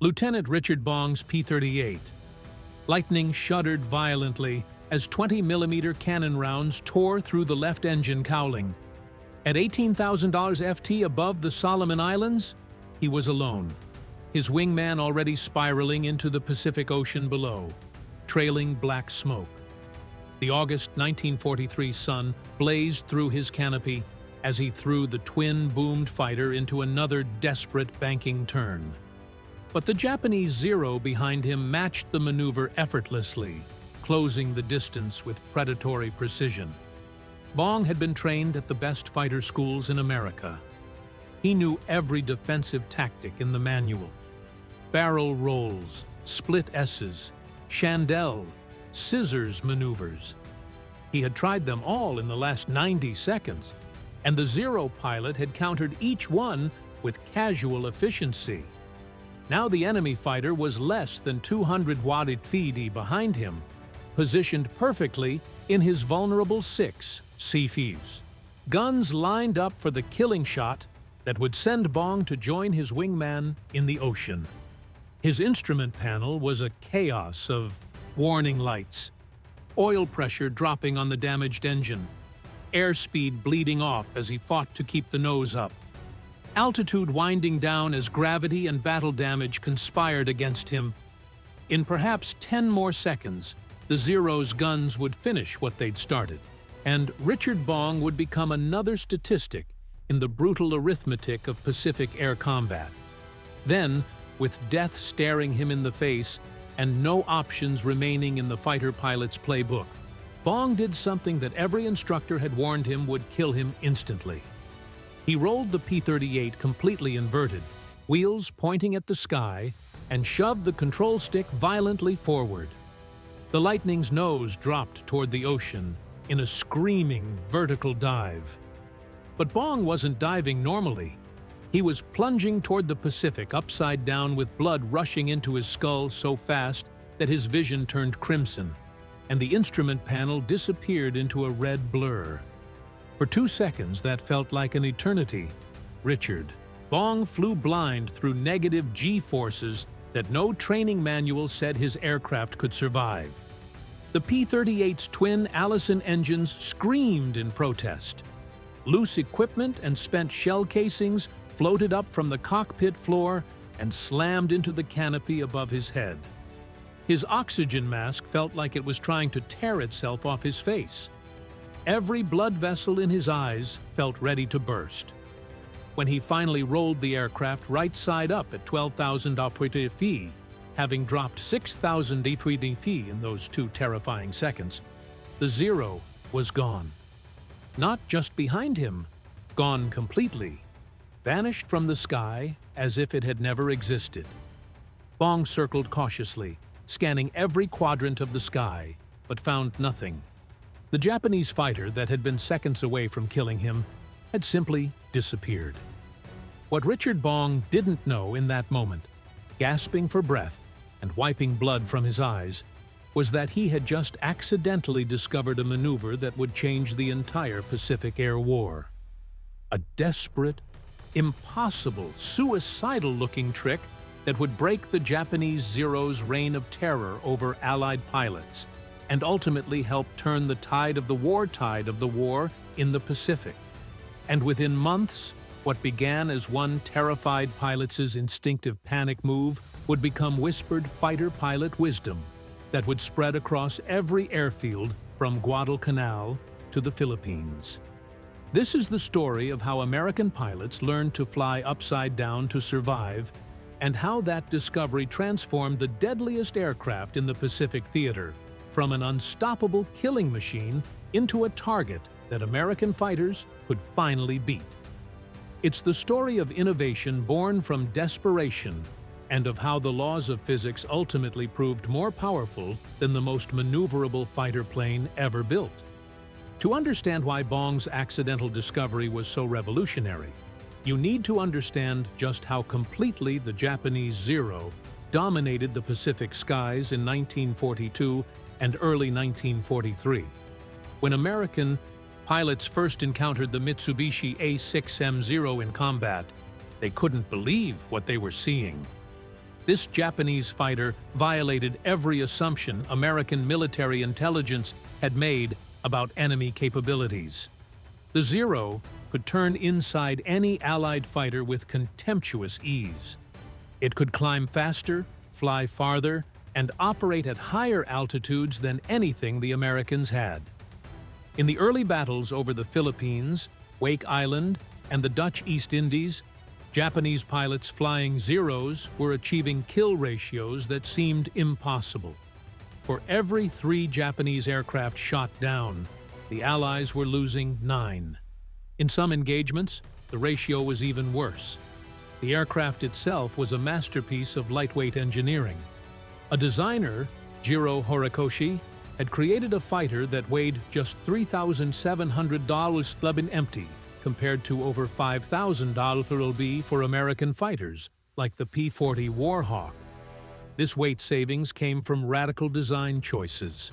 Lieutenant Richard Bong's P-38. Lightning shuddered violently as 20-millimeter cannon rounds tore through the left engine cowling. At $18,000 FT above the Solomon Islands, he was alone, his wingman already spiraling into the Pacific Ocean below, trailing black smoke. The August 1943 sun blazed through his canopy as he threw the twin-boomed fighter into another desperate banking turn. But the Japanese Zero behind him matched the maneuver effortlessly, closing the distance with predatory precision. Bong had been trained at the best fighter schools in America. He knew every defensive tactic in the manual. Barrel rolls, split S's, chandelle, scissors maneuvers. He had tried them all in the last 90 seconds, and the Zero pilot had countered each one with casual efficiency. Now the enemy fighter was less than 200 watt-feet behind him, positioned perfectly in his vulnerable 6 C-fuse. Guns lined up for the killing shot that would send Bong to join his wingman in the ocean. His instrument panel was a chaos of warning lights, oil pressure dropping on the damaged engine, airspeed bleeding off as he fought to keep the nose up, altitude winding down as gravity and battle damage conspired against him. In perhaps 10 more seconds, the Zero's guns would finish what they'd started, and Richard Bong would become another statistic in the brutal arithmetic of Pacific air combat. Then, with death staring him in the face and no options remaining in the fighter pilot's playbook, Bong did something that every instructor had warned him would kill him instantly. He rolled the P-38 completely inverted, wheels pointing at the sky, and shoved the control stick violently forward. The Lightning's nose dropped toward the ocean in a screaming vertical dive. But Bong wasn't diving normally. He was plunging toward the Pacific upside down with blood rushing into his skull so fast that his vision turned crimson, and the instrument panel disappeared into a red blur. For 2 seconds that felt like an eternity. Richard Bong flew blind through negative G-forces that no training manual said his aircraft could survive. The P-38's twin Allison engines screamed in protest. Loose equipment and spent shell casings floated up from the cockpit floor and slammed into the canopy above his head. His oxygen mask felt like it was trying to tear itself off his face. Every blood vessel in his eyes felt ready to burst. When he finally rolled the aircraft right side up at 12,000 feet, having dropped 6,000 feet in those 2 terrifying seconds, the Zero was gone. Not just behind him, gone completely, vanished from the sky as if it had never existed. Bong circled cautiously, scanning every quadrant of the sky, but found nothing. The Japanese fighter that had been seconds away from killing him had simply disappeared. What Richard Bong didn't know in that moment, gasping for breath and wiping blood from his eyes, was that he had just accidentally discovered a maneuver that would change the entire Pacific Air War. A desperate, impossible, suicidal-looking trick that would break the Japanese Zero's reign of terror over Allied pilots and ultimately help turn the tide of the war in the Pacific. And within months, what began as one terrified pilot's instinctive panic move would become whispered fighter pilot wisdom that would spread across every airfield from Guadalcanal to the Philippines. This is the story of how American pilots learned to fly upside down to survive, and how that discovery transformed the deadliest aircraft in the Pacific theater from an unstoppable killing machine into a target that American fighters could finally beat. It's the story of innovation born from desperation, and of how the laws of physics ultimately proved more powerful than the most maneuverable fighter plane ever built. To understand why Bong's accidental discovery was so revolutionary, you need to understand just how completely the Japanese Zero dominated the Pacific skies in 1942 and early 1943. When American pilots first encountered the Mitsubishi A6M0 in combat, they couldn't believe what they were seeing. This Japanese fighter violated every assumption American military intelligence had made about enemy capabilities. The Zero could turn inside any Allied fighter with contemptuous ease. It could climb faster, fly farther, and operate at higher altitudes than anything the Americans had. In the early battles over the Philippines, Wake Island, and the Dutch East Indies, Japanese pilots flying Zeros were achieving kill ratios that seemed impossible. For every 3 Japanese aircraft shot down, the Allies were losing 9. In some engagements, the ratio was even worse. The aircraft itself was a masterpiece of lightweight engineering. A designer, Jiro Horikoshi, had created a fighter that weighed just $3,700 clubbing empty, compared to over $5,000 for American fighters, like the P-40 Warhawk. This weight savings came from radical design choices.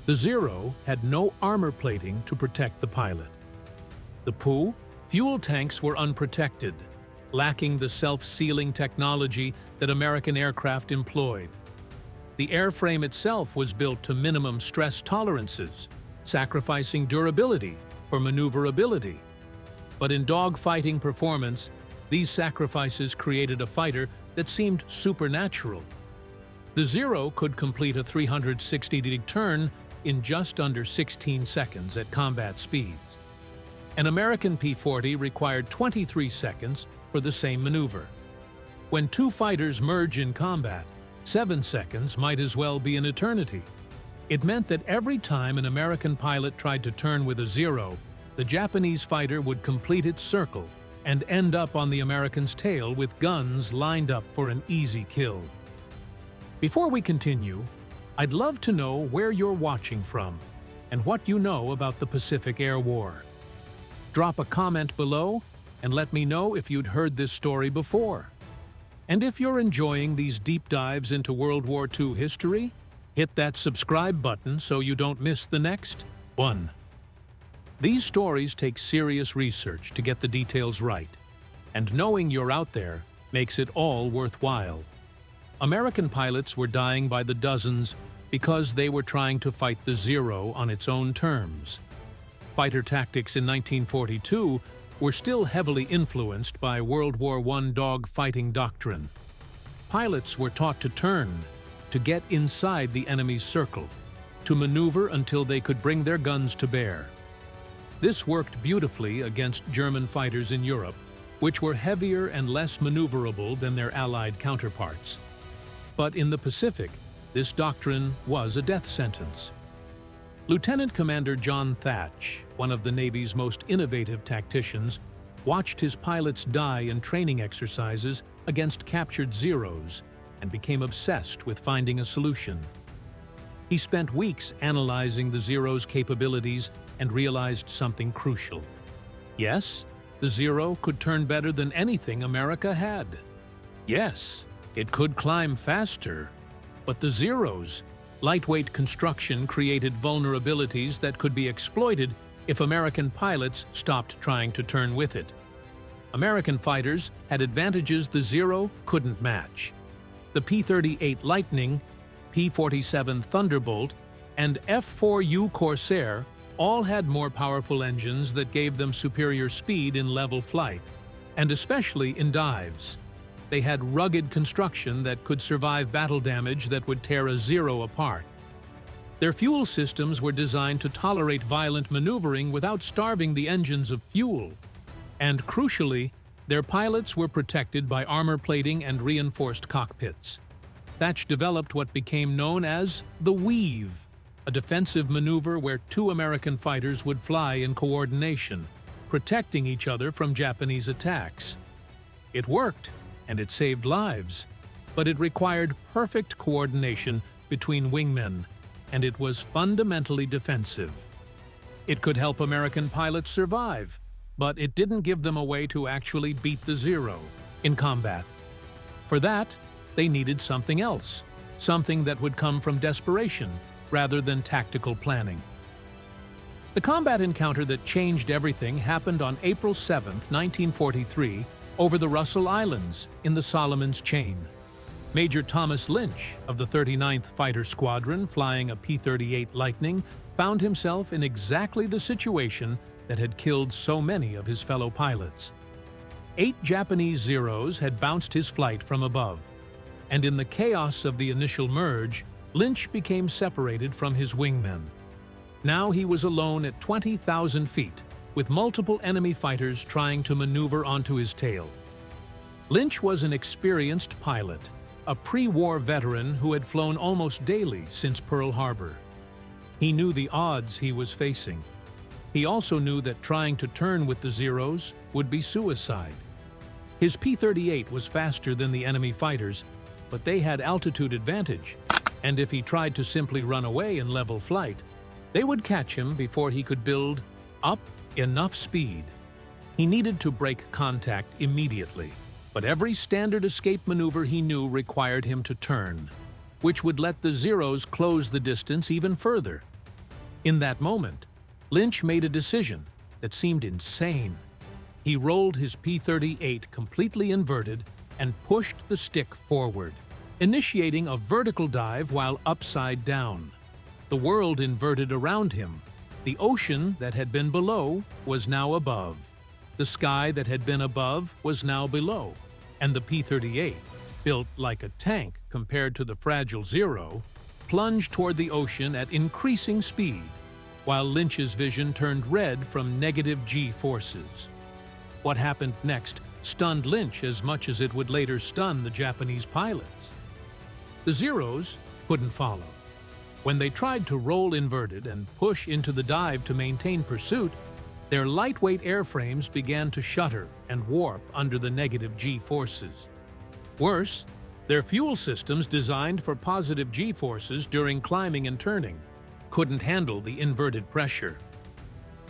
The Zero had no armor plating to protect the pilot. The Pu fuel tanks were unprotected, lacking the self-sealing technology that American aircraft employed. The airframe itself was built to minimum stress tolerances, sacrificing durability for maneuverability. But in dogfighting performance, these sacrifices created a fighter that seemed supernatural. The Zero could complete a 360-degree turn in just under 16 seconds at combat speeds. An American P-40 required 23 seconds for the same maneuver. When 2 fighters merge in combat, 7 seconds might as well be an eternity. It meant that every time an American pilot tried to turn with a Zero, the Japanese fighter would complete its circle and end up on the American's tail with guns lined up for an easy kill. Before we continue, I'd love to know where you're watching from and what you know about the Pacific Air War. Drop a comment below and let me know if you'd heard this story before. And if you're enjoying these deep dives into World War II history, hit that subscribe button so you don't miss the next one. These stories take serious research to get the details right, and knowing you're out there makes it all worthwhile. American pilots were dying by the dozens because they were trying to fight the Zero on its own terms. Fighter tactics in 1942 were still heavily influenced by World War I dog-fighting doctrine. Pilots were taught to turn, to get inside the enemy's circle, to maneuver until they could bring their guns to bear. This worked beautifully against German fighters in Europe, which were heavier and less maneuverable than their Allied counterparts. But in the Pacific, this doctrine was a death sentence. Lieutenant Commander John Thatch, one of the Navy's most innovative tacticians, watched his pilots die in training exercises against captured Zeros and became obsessed with finding a solution. He spent weeks analyzing the Zero's capabilities and realized something crucial. Yes, the Zero could turn better than anything America had. Yes, it could climb faster, but the Zero's lightweight construction created vulnerabilities that could be exploited if American pilots stopped trying to turn with it. American fighters had advantages the Zero couldn't match. The P-38 Lightning, P-47 Thunderbolt, and F-4U Corsair all had more powerful engines that gave them superior speed in level flight, and especially in dives. They had rugged construction that could survive battle damage that would tear a Zero apart. Their fuel systems were designed to tolerate violent maneuvering without starving the engines of fuel. And crucially, their pilots were protected by armor plating and reinforced cockpits. Thatch developed what became known as the Weave, a defensive maneuver where 2 American fighters would fly in coordination, protecting each other from Japanese attacks. It worked, and it saved lives, but it required perfect coordination between wingmen, and it was fundamentally defensive. It could help American pilots survive, but it didn't give them a way to actually beat the Zero in combat. For that, they needed something else, something that would come from desperation rather than tactical planning. The combat encounter that changed everything happened on April 7, 1943, over the Russell Islands in the Solomon's Chain. Major Thomas Lynch of the 39th Fighter Squadron, flying a P-38 Lightning, found himself in exactly the situation that had killed so many of his fellow pilots. 8 Japanese Zeros had bounced his flight from above, and in the chaos of the initial merge, Lynch became separated from his wingmen. Now he was alone at 20,000 feet, with multiple enemy fighters trying to maneuver onto his tail. Lynch was an experienced pilot, a pre-war veteran who had flown almost daily since Pearl Harbor. He knew the odds he was facing. He also knew that trying to turn with the Zeros would be suicide. His P-38 was faster than the enemy fighters, but they had altitude advantage, and if he tried to simply run away in level flight, they would catch him before he could build up enough speed. He needed to break contact immediately, but every standard escape maneuver he knew required him to turn, which would let the Zeros close the distance even further. In that moment, Lynch made a decision that seemed insane. He rolled his P-38 completely inverted and pushed the stick forward, initiating a vertical dive while upside down. The world inverted around him. The ocean that had been below was now above. The sky that had been above was now below. And the P-38, built like a tank compared to the fragile Zero, plunged toward the ocean at increasing speed, while Lynch's vision turned red from negative G forces. What happened next stunned Lynch as much as it would later stun the Japanese pilots. The Zeros couldn't follow. When they tried to roll inverted and push into the dive to maintain pursuit, their lightweight airframes began to shudder and warp under the negative G forces. Worse, their fuel systems designed for positive G forces during climbing and turning couldn't handle the inverted pressure.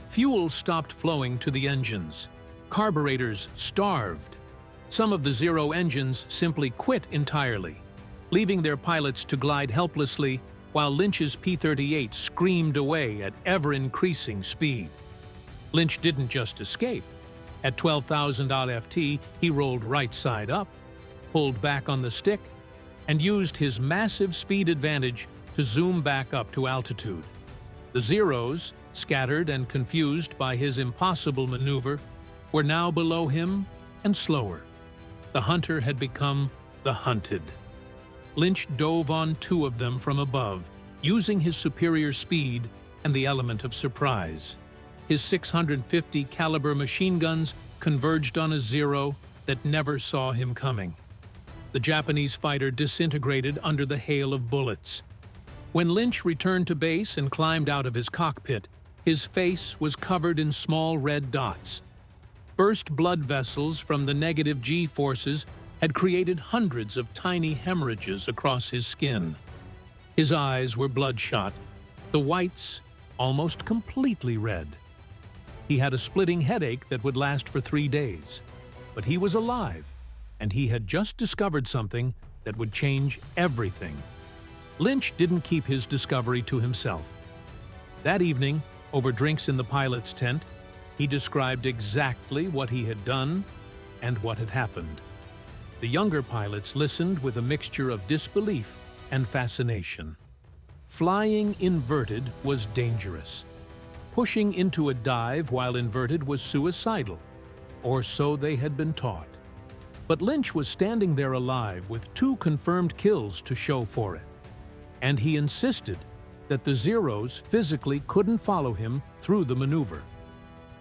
Fuel stopped flowing to the engines. Carburetors starved. Some of the Zero engines simply quit entirely, leaving their pilots to glide helplessly while Lynch's P-38 screamed away at ever-increasing speed. Lynch didn't just escape. At 12,000 ft, he rolled right side up, pulled back on the stick, and used his massive speed advantage to zoom back up to altitude. The Zeros, scattered and confused by his impossible maneuver, were now below him and slower. The hunter had become the hunted. Lynch dove on 2 of them from above, using his superior speed and the element of surprise. His 650 caliber machine guns converged on a Zero that never saw him coming. The Japanese fighter disintegrated under the hail of bullets. When Lynch returned to base and climbed out of his cockpit, his face was covered in small red dots. Burst blood vessels from the negative G forces had created hundreds of tiny hemorrhages across his skin. His eyes were bloodshot, the whites almost completely red. He had a splitting headache that would last for 3 days. But he was alive, and he had just discovered something that would change everything. Lynch didn't keep his discovery to himself. That evening, over drinks in the pilot's tent, he described exactly what he had done and what had happened. The younger pilots listened with a mixture of disbelief and fascination. Flying inverted was dangerous. Pushing into a dive while inverted was suicidal, or so they had been taught. But Lynch was standing there alive with 2 confirmed kills to show for it. And he insisted that the Zeros physically couldn't follow him through the maneuver.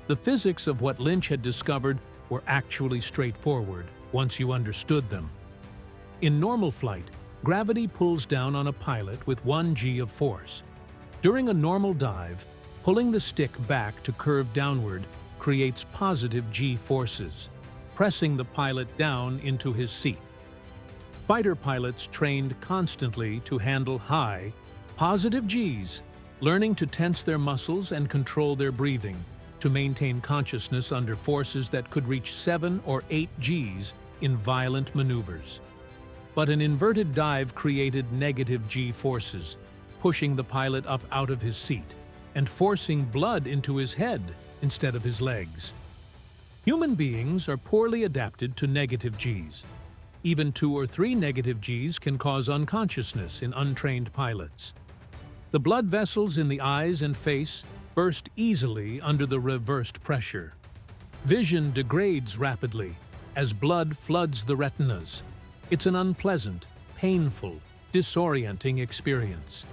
The physics of what Lynch had discovered were actually straightforward once you understood them. In normal flight, gravity pulls down on a pilot with 1 G of force. During a normal dive, pulling the stick back to curve downward creates positive G forces, pressing the pilot down into his seat. Fighter pilots trained constantly to handle high, positive Gs, learning to tense their muscles and control their breathing to maintain consciousness under forces that could reach 7 or 8 Gs in violent maneuvers. But an inverted dive created negative G forces, pushing the pilot up out of his seat and forcing blood into his head instead of his legs. Human beings are poorly adapted to negative Gs. Even 2 or 3 negative Gs can cause unconsciousness in untrained pilots. The blood vessels in the eyes and face burst easily under the reversed pressure. Vision degrades rapidly as blood floods the retinas. It's an unpleasant, painful, disorienting experience.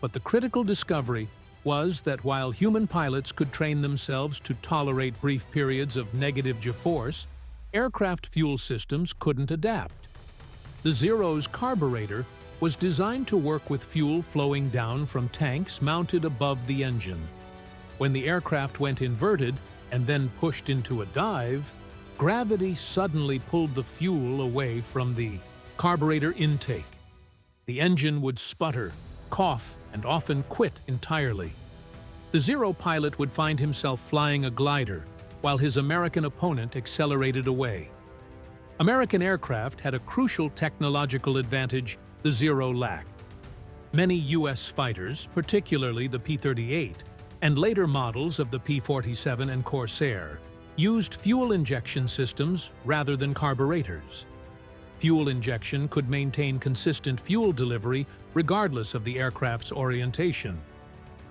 But the critical discovery was that while human pilots could train themselves to tolerate brief periods of negative G-force, aircraft fuel systems couldn't adapt. The Zero's carburetor was designed to work with fuel flowing down from tanks mounted above the engine. When the aircraft went inverted and then pushed into a dive, gravity suddenly pulled the fuel away from the carburetor intake. The engine would sputter, cough, and often quit entirely. The Zero pilot would find himself flying a glider, while his American opponent accelerated away. American aircraft had a crucial technological advantage the Zero lacked. Many U.S. fighters, particularly the P-38, and later models of the P-47 and Corsair, used fuel injection systems rather than carburetors. Fuel injection could maintain consistent fuel delivery regardless of the aircraft's orientation.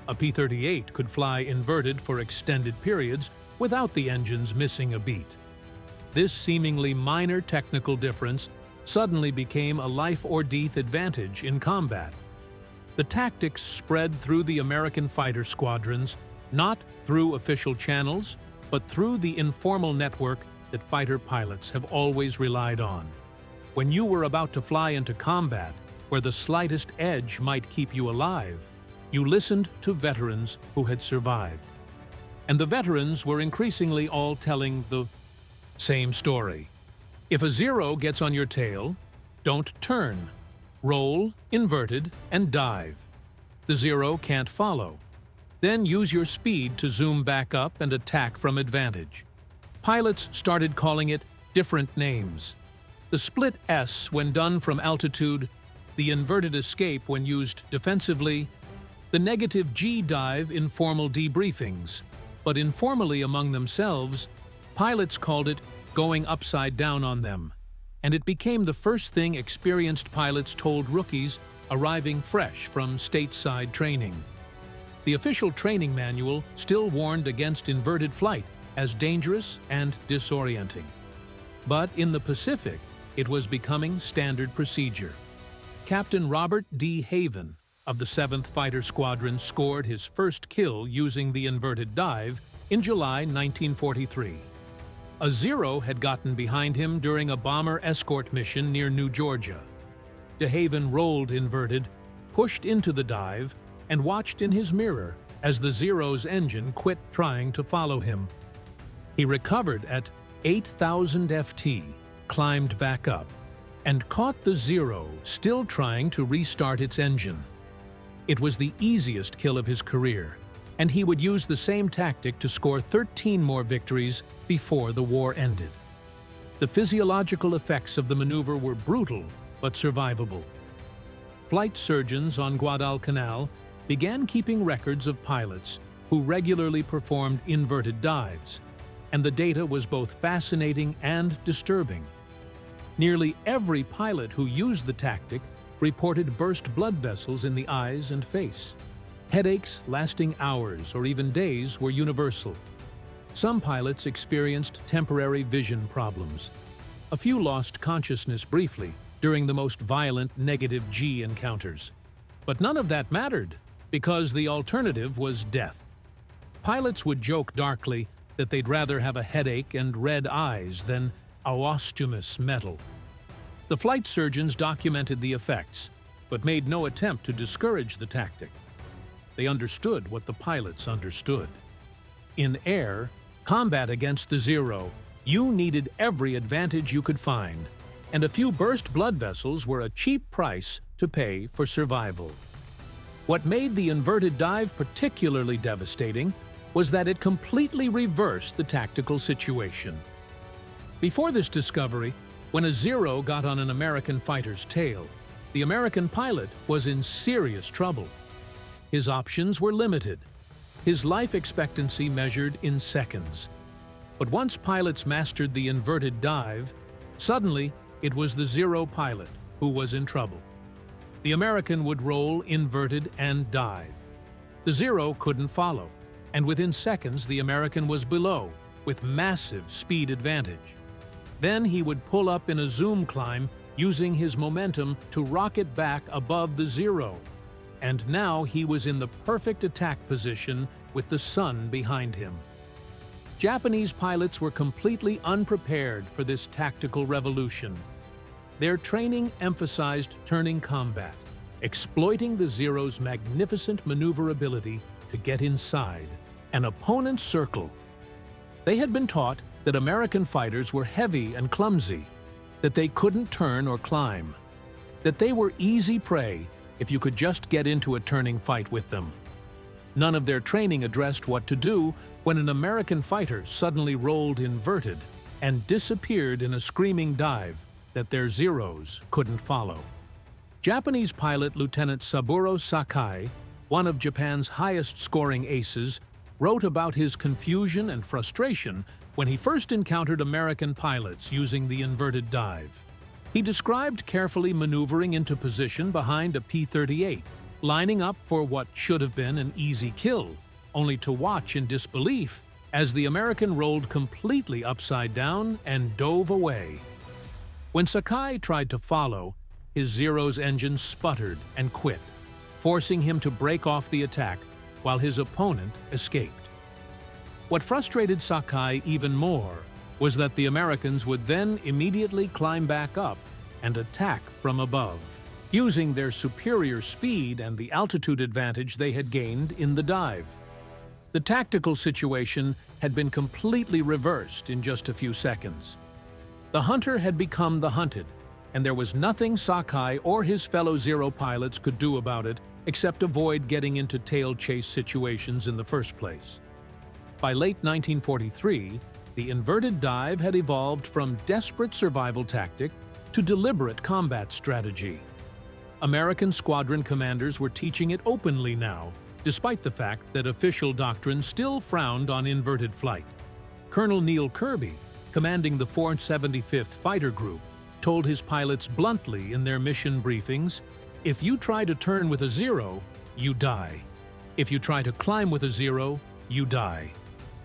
A P-38 could fly inverted for extended periods without the engines missing a beat. This seemingly minor technical difference suddenly became a life-or-death advantage in combat. The tactics spread through the American fighter squadrons, not through official channels, but through the informal network that fighter pilots have always relied on. When you were about to fly into combat, where the slightest edge might keep you alive, you listened to veterans who had survived. And the veterans were increasingly all telling the same story. If a Zero gets on your tail, don't turn. Roll, inverted, and dive. The Zero can't follow. Then use your speed to zoom back up and attack from advantage. Pilots started calling it different names. The split S when done from altitude, the inverted escape when used defensively, the negative G dive in formal debriefings, but informally among themselves, pilots called it going upside down on them, and it became the first thing experienced pilots told rookies arriving fresh from stateside training. The official training manual still warned against inverted flight as dangerous and disorienting. But in the Pacific, it was becoming standard procedure. Captain Robert D. Haven of the 7th Fighter Squadron scored his first kill using the inverted dive in July 1943. A Zero had gotten behind him during a bomber escort mission near New Georgia. De Haven rolled inverted, pushed into the dive, and watched in his mirror as the Zero's engine quit trying to follow him. He recovered at 8,000 FT, climbed back up, and caught the Zero still trying to restart its engine. It was the easiest kill of his career, and he would use the same tactic to score 13 more victories before the war ended. The physiological effects of the maneuver were brutal but survivable. Flight surgeons on Guadalcanal began keeping records of pilots who regularly performed inverted dives, and the data was both fascinating and disturbing. Nearly every pilot who used the tactic reported burst blood vessels in the eyes and face. Headaches lasting hours or even days were universal. Some pilots experienced temporary vision problems. A few lost consciousness briefly during the most violent negative G encounters. But none of that mattered, because the alternative was death. Pilots would joke darkly that they'd rather have a headache and red eyes than aostumous metal. The flight surgeons documented the effects, but made no attempt to discourage the tactic. They understood what the pilots understood. In air, combat against the Zero, you needed every advantage you could find, and a few burst blood vessels were a cheap price to pay for survival. What made the inverted dive particularly devastating was that it completely reversed the tactical situation. Before this discovery, when a Zero got on an American fighter's tail, the American pilot was in serious trouble. His options were limited, his life expectancy measured in seconds. But once pilots mastered the inverted dive, suddenly it was the Zero pilot who was in trouble. The American would roll inverted and dive. The Zero couldn't follow, and within seconds the American was below, with massive speed advantage. Then he would pull up in a zoom climb, using his momentum to rocket back above the Zero. And now he was in the perfect attack position with the sun behind him. Japanese pilots were completely unprepared for this tactical revolution. Their training emphasized turning combat, exploiting the Zero's magnificent maneuverability to get inside an opponent's circle. They had been taught that American fighters were heavy and clumsy, that they couldn't turn or climb, that they were easy prey if you could just get into a turning fight with them. None of their training addressed what to do when an American fighter suddenly rolled inverted and disappeared in a screaming dive that their Zeros couldn't follow. Japanese pilot Lieutenant Saburo Sakai, one of Japan's highest-scoring aces, wrote about his confusion and frustration when he first encountered American pilots using the inverted dive. He described carefully maneuvering into position behind a P-38, lining up for what should have been an easy kill, only to watch in disbelief as the American rolled completely upside down and dove away. When Sakai tried to follow, his Zero's engine sputtered and quit, forcing him to break off the attack while his opponent escaped. What frustrated Sakai even more was that the Americans would then immediately climb back up and attack from above, using their superior speed and the altitude advantage they had gained in the dive. The tactical situation had been completely reversed in just a few seconds. The hunter had become the hunted, and there was nothing Sakai or his fellow Zero pilots could do about it except avoid getting into tail chase situations in the first place. By late 1943, the inverted dive had evolved from desperate survival tactic to deliberate combat strategy. American squadron commanders were teaching it openly now, despite the fact that official doctrine still frowned on inverted flight. Colonel Neil Kirby, commanding the 475th Fighter Group, told his pilots bluntly in their mission briefings, "If you try to turn with a Zero, you die. If you try to climb with a Zero, you die.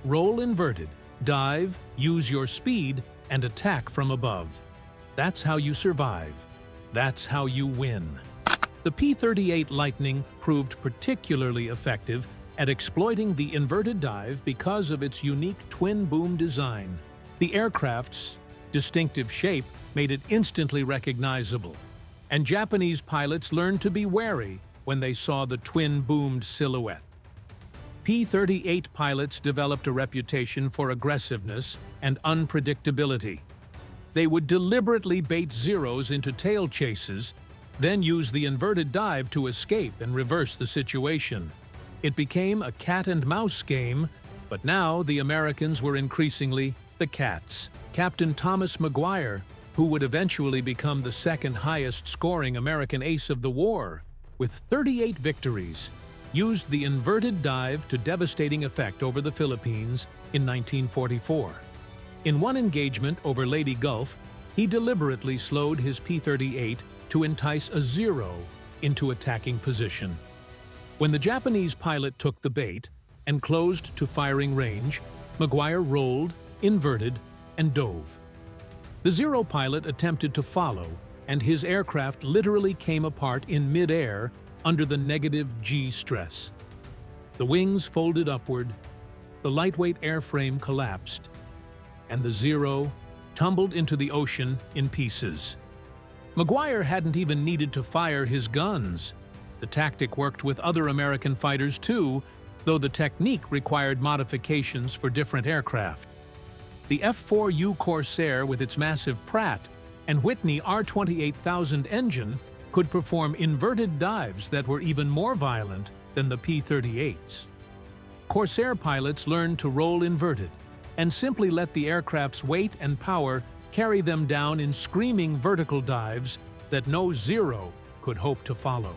Roll inverted, dive, use your speed, and attack from above. That's how you survive. That's how you win." The P-38 Lightning proved particularly effective at exploiting the inverted dive because of its unique twin-boom design. The aircraft's distinctive shape made it instantly recognizable, and Japanese pilots learned to be wary when they saw the twin-boomed silhouette. P-38 pilots developed a reputation for aggressiveness and unpredictability. They would deliberately bait Zeros into tail chases, then use the inverted dive to escape and reverse the situation. It became a cat-and-mouse game, but now the Americans were increasingly the cats. Captain Thomas Maguire, who would eventually become the second highest-scoring American ace of the war, with 38 victories, used the inverted dive to devastating effect over the Philippines in 1944. In one engagement over Leyte Gulf, he deliberately slowed his P-38 to entice a Zero into attacking position. When the Japanese pilot took the bait and closed to firing range, Maguire rolled, inverted, and dove. The Zero pilot attempted to follow, and his aircraft literally came apart in mid-air under the negative G stress. The wings folded upward, the lightweight airframe collapsed, and the Zero tumbled into the ocean in pieces. Maguire hadn't even needed to fire his guns. The tactic worked with other American fighters too, though the technique required modifications for different aircraft. The F-4U Corsair with its massive Pratt and Whitney R-28,000 engine could perform inverted dives that were even more violent than the P-38s. Corsair pilots learned to roll inverted and simply let the aircraft's weight and power carry them down in screaming vertical dives that no Zero could hope to follow.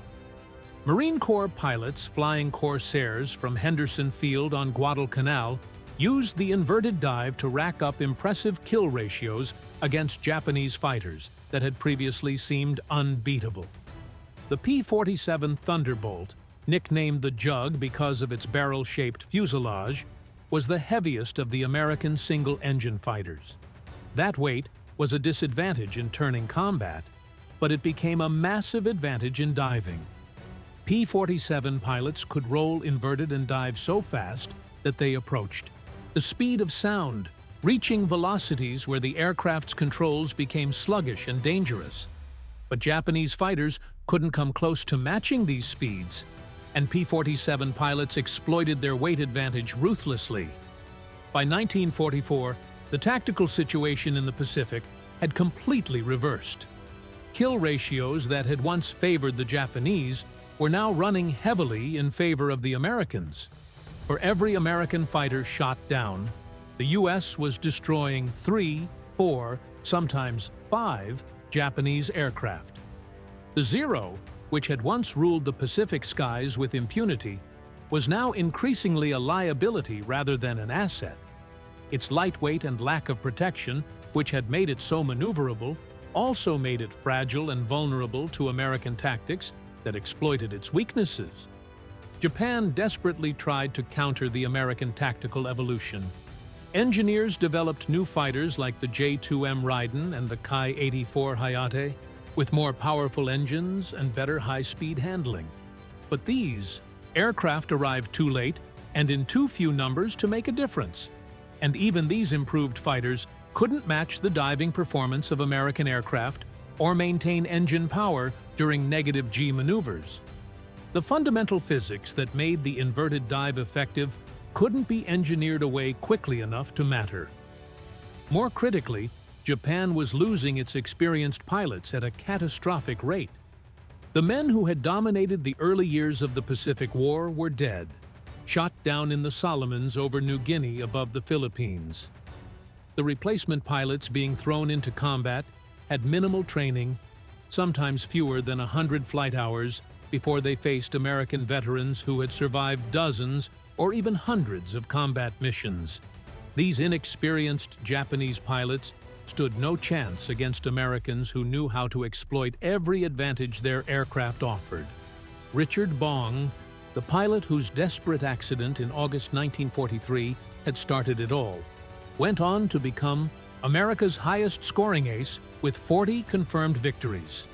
Marine Corps pilots flying Corsairs from Henderson Field on Guadalcanal used the inverted dive to rack up impressive kill ratios against Japanese fighters, that had previously seemed unbeatable. The P-47 Thunderbolt, nicknamed the Jug because of its barrel-shaped fuselage, was the heaviest of the American single-engine fighters. That weight was a disadvantage in turning combat, but it became a massive advantage in diving. P-47 pilots could roll inverted and dive so fast that they approached the speed of sound, reaching velocities where the aircraft's controls became sluggish and dangerous. But Japanese fighters couldn't come close to matching these speeds, and P-47 pilots exploited their weight advantage ruthlessly. By 1944, the tactical situation in the Pacific had completely reversed. Kill ratios that had once favored the Japanese were now running heavily in favor of the Americans. For every American fighter shot down, the U.S. was destroying 3, 4, sometimes 5 Japanese aircraft. The Zero, which had once ruled the Pacific skies with impunity, was now increasingly a liability rather than an asset. Its lightweight and lack of protection, which had made it so maneuverable, also made it fragile and vulnerable to American tactics that exploited its weaknesses. Japan desperately tried to counter the American tactical evolution. Engineers developed new fighters like the J-2M Raiden and the Kai-84 Hayate, with more powerful engines and better high-speed handling. But these aircraft arrived too late and in too few numbers to make a difference. And even these improved fighters couldn't match the diving performance of American aircraft or maintain engine power during negative G maneuvers. The fundamental physics that made the inverted dive effective couldn't be engineered away quickly enough to matter. More critically, Japan was losing its experienced pilots at a catastrophic rate. The men who had dominated the early years of the Pacific War were dead, shot down in the Solomons over New Guinea above the Philippines. The replacement pilots being thrown into combat had minimal training, sometimes fewer than 100 flight hours, before they faced American veterans who had survived dozens or even hundreds of combat missions. These inexperienced Japanese pilots stood no chance against Americans who knew how to exploit every advantage their aircraft offered. Richard Bong, the pilot whose desperate accident in August 1943 had started it all, went on to become America's highest scoring ace with 40 confirmed victories.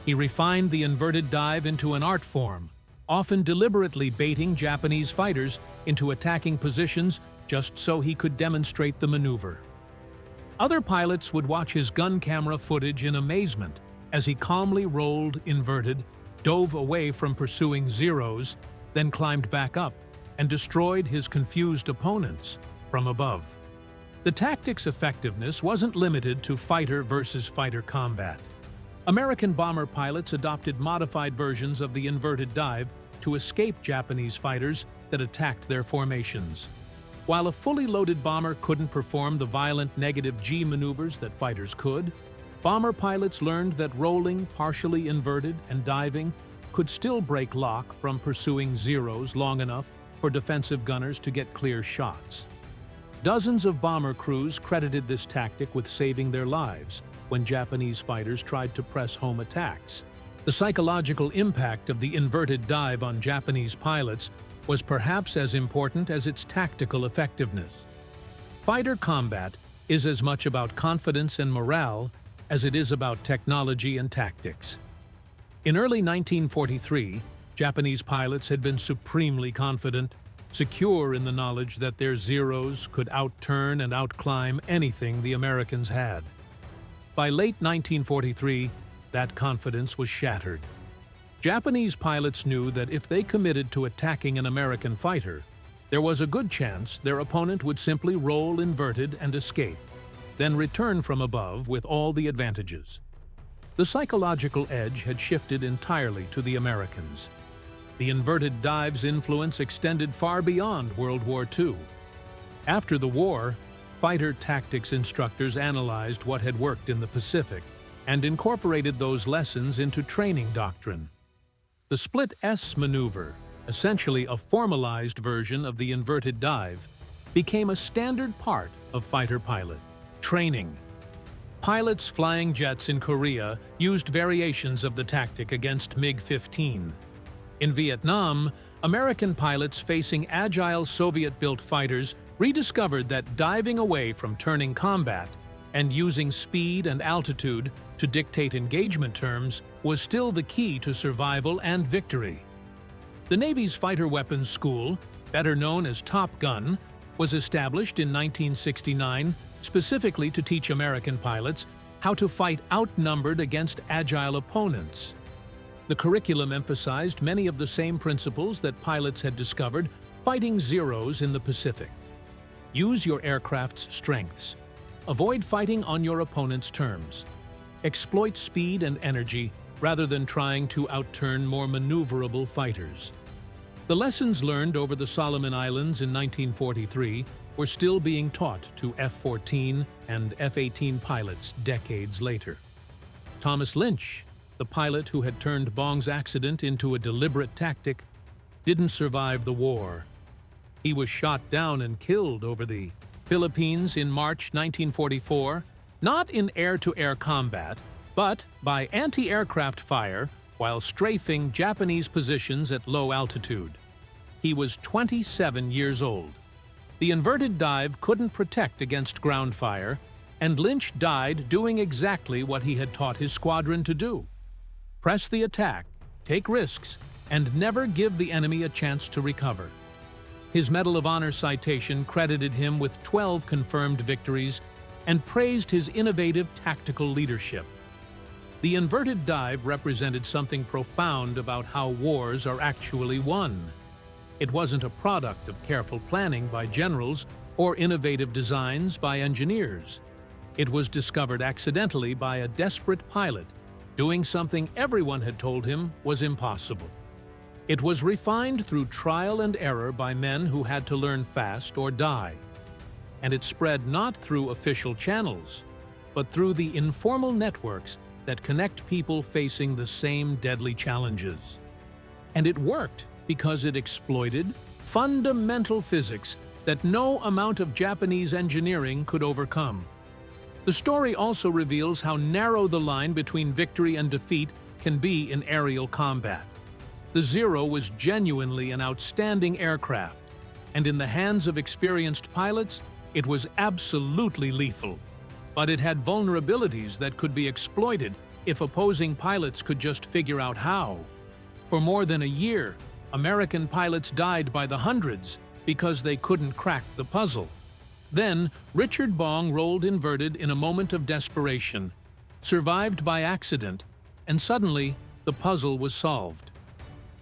He refined the inverted dive into an art form, often deliberately baiting Japanese fighters into attacking positions just so he could demonstrate the maneuver. Other pilots would watch his gun camera footage in amazement as he calmly rolled inverted, dove away from pursuing Zeros, then climbed back up and destroyed his confused opponents from above. The tactic's effectiveness wasn't limited to fighter versus fighter combat. American bomber pilots adopted modified versions of the inverted dive to escape Japanese fighters that attacked their formations. While a fully loaded bomber couldn't perform the violent negative G maneuvers that fighters could, bomber pilots learned that rolling partially inverted and diving could still break lock from pursuing Zeros long enough for defensive gunners to get clear shots. Dozens of bomber crews credited this tactic with saving their lives when Japanese fighters tried to press home attacks. The psychological impact of the inverted dive on Japanese pilots was perhaps as important as its tactical effectiveness. Fighter combat is as much about confidence and morale as it is about technology and tactics. In early 1943, Japanese pilots had been supremely confident, secure in the knowledge that their Zeros could outturn and outclimb anything the Americans had. By late 1943, that confidence was shattered. Japanese pilots knew that if they committed to attacking an American fighter, there was a good chance their opponent would simply roll inverted and escape, then return from above with all the advantages. The psychological edge had shifted entirely to the Americans. The inverted dive's influence extended far beyond World War II. After the war, fighter tactics instructors analyzed what had worked in the Pacific and incorporated those lessons into training doctrine. The split S maneuver, essentially a formalized version of the inverted dive, became a standard part of fighter pilot training. Pilots flying jets in Korea used variations of the tactic against MiG-15. In Vietnam, American pilots facing agile Soviet-built fighters rediscovered that diving away from turning combat and using speed and altitude to dictate engagement terms was still the key to survival and victory. The Navy's Fighter Weapons School, better known as Top Gun, was established in 1969 specifically to teach American pilots how to fight outnumbered against agile opponents. The curriculum emphasized many of the same principles that pilots had discovered fighting Zeros in the Pacific. Use your aircraft's strengths. Avoid fighting on your opponent's terms. Exploit speed and energy rather than trying to outturn more maneuverable fighters. The lessons learned over the Solomon Islands in 1943 were still being taught to F-14 and F-18 pilots decades later. Thomas Lynch, the pilot who had turned Bong's accident into a deliberate tactic, didn't survive the war. He was shot down and killed over the Philippines in March 1944, not in air-to-air combat, but by anti-aircraft fire while strafing Japanese positions at low altitude. He was 27 years old. The inverted dive couldn't protect against ground fire, and Lynch died doing exactly what he had taught his squadron to do. Press the attack, take risks, and never give the enemy a chance to recover. His Medal of Honor citation credited him with 12 confirmed victories and praised his innovative tactical leadership. The inverted dive represented something profound about how wars are actually won. It wasn't a product of careful planning by generals or innovative designs by engineers. It was discovered accidentally by a desperate pilot doing something everyone had told him was impossible. It was refined through trial and error by men who had to learn fast or die. And it spread not through official channels, but through the informal networks that connect people facing the same deadly challenges. And it worked because it exploited fundamental physics that no amount of Japanese engineering could overcome. The story also reveals how narrow the line between victory and defeat can be in aerial combat. The Zero was genuinely an outstanding aircraft, and in the hands of experienced pilots, it was absolutely lethal. But it had vulnerabilities that could be exploited if opposing pilots could just figure out how. For more than a year, American pilots died by the hundreds because they couldn't crack the puzzle. Then, Richard Bong rolled inverted in a moment of desperation, survived by accident, and suddenly the puzzle was solved.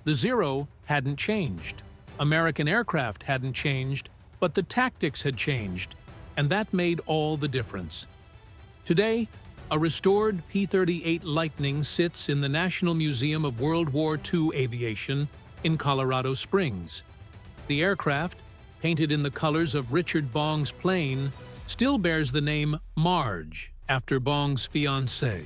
The Zero hadn't changed. American aircraft hadn't changed, but the tactics had changed, and that made all the difference. Today, a restored P-38 Lightning sits in the National Museum of World War II Aviation in Colorado Springs. The aircraft, painted in the colors of Richard Bong's plane, still bears the name Marge after Bong's fiancée.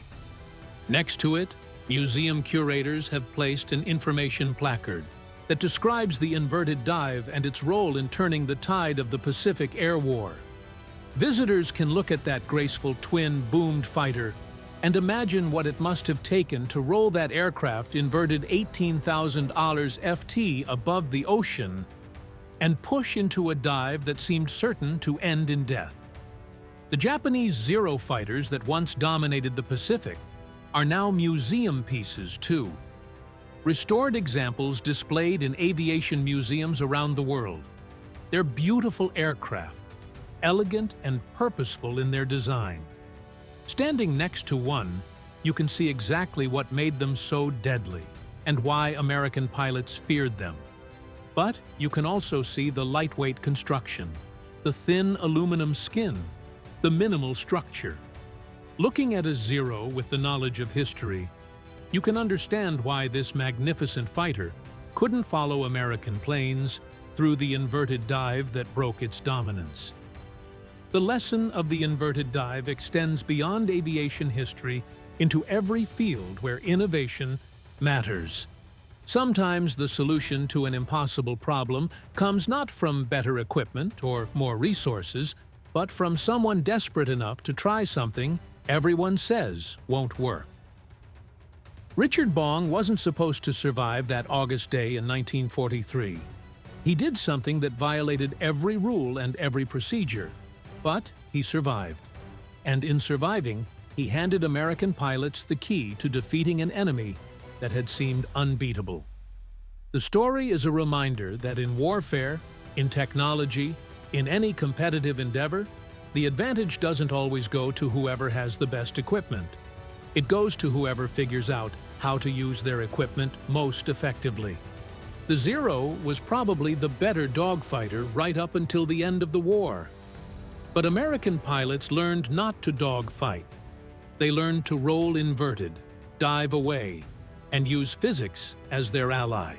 Next to it, museum curators have placed an information placard that describes the inverted dive and its role in turning the tide of the Pacific Air War. Visitors can look at that graceful twin-boomed fighter and imagine what it must have taken to roll that aircraft inverted 18,000 ft above the ocean and push into a dive that seemed certain to end in death. The Japanese Zero fighters that once dominated the Pacific are now museum pieces too. Restored examples displayed in aviation museums around the world. They're beautiful aircraft, elegant and purposeful in their design. Standing next to one, you can see exactly what made them so deadly and why American pilots feared them. But you can also see the lightweight construction, the thin aluminum skin, the minimal structure. Looking at a Zero with the knowledge of history, you can understand why this magnificent fighter couldn't follow American planes through the inverted dive that broke its dominance. The lesson of the inverted dive extends beyond aviation history into every field where innovation matters. Sometimes the solution to an impossible problem comes not from better equipment or more resources, but from someone desperate enough to try something everyone says won't work. Richard Bong wasn't supposed to survive that August day in 1943. He did something that violated every rule and every procedure, but he survived. And in surviving, he handed American pilots the key to defeating an enemy that had seemed unbeatable. The story is a reminder that in warfare, in technology, in any competitive endeavor, the advantage doesn't always go to whoever has the best equipment. It goes to whoever figures out how to use their equipment most effectively. The Zero was probably the better dogfighter right up until the end of the war. But American pilots learned not to dogfight. They learned to roll inverted, dive away, and use physics as their ally.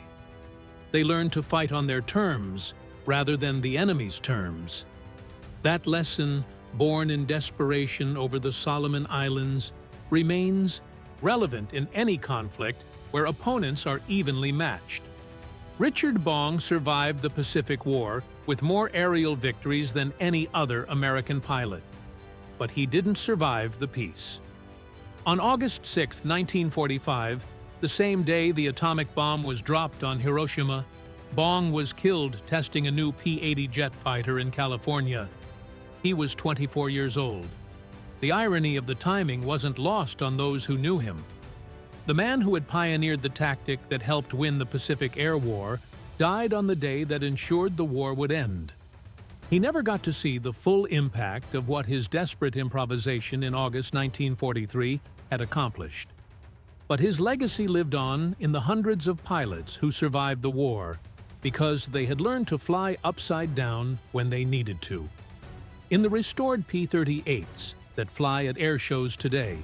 They learned to fight on their terms rather than the enemy's terms. That lesson, born in desperation over the Solomon Islands, remains relevant in any conflict where opponents are evenly matched. Richard Bong survived the Pacific War with more aerial victories than any other American pilot. But he didn't survive the peace. On August 6, 1945, the same day the atomic bomb was dropped on Hiroshima, Bong was killed testing a new P-80 jet fighter in California. He was 24 years old. The irony of the timing wasn't lost on those who knew him. The man who had pioneered the tactic that helped win the Pacific Air War died on the day that ensured the war would end. He never got to see the full impact of what his desperate improvisation in August 1943 had accomplished. But his legacy lived on in the hundreds of pilots who survived the war because they had learned to fly upside down when they needed to. In the restored P-38s that fly at air shows today,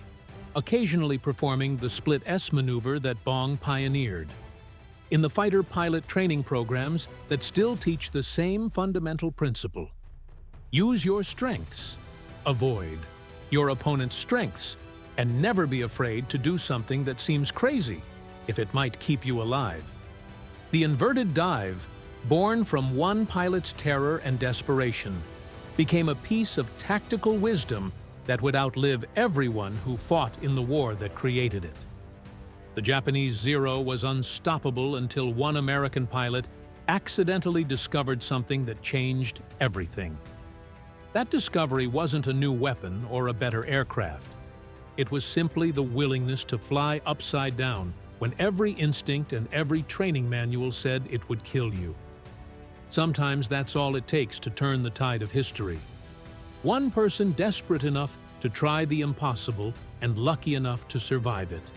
occasionally performing the split S maneuver that Bong pioneered. In the fighter pilot training programs that still teach the same fundamental principle. Use your strengths, avoid your opponent's strengths, and never be afraid to do something that seems crazy if it might keep you alive. The inverted dive, born from one pilot's terror and desperation, became a piece of tactical wisdom that would outlive everyone who fought in the war that created it. The Japanese Zero was unstoppable until one American pilot accidentally discovered something that changed everything. That discovery wasn't a new weapon or a better aircraft. It was simply the willingness to fly upside down when every instinct and every training manual said it would kill you. Sometimes that's all it takes to turn the tide of history. One person desperate enough to try the impossible and lucky enough to survive it.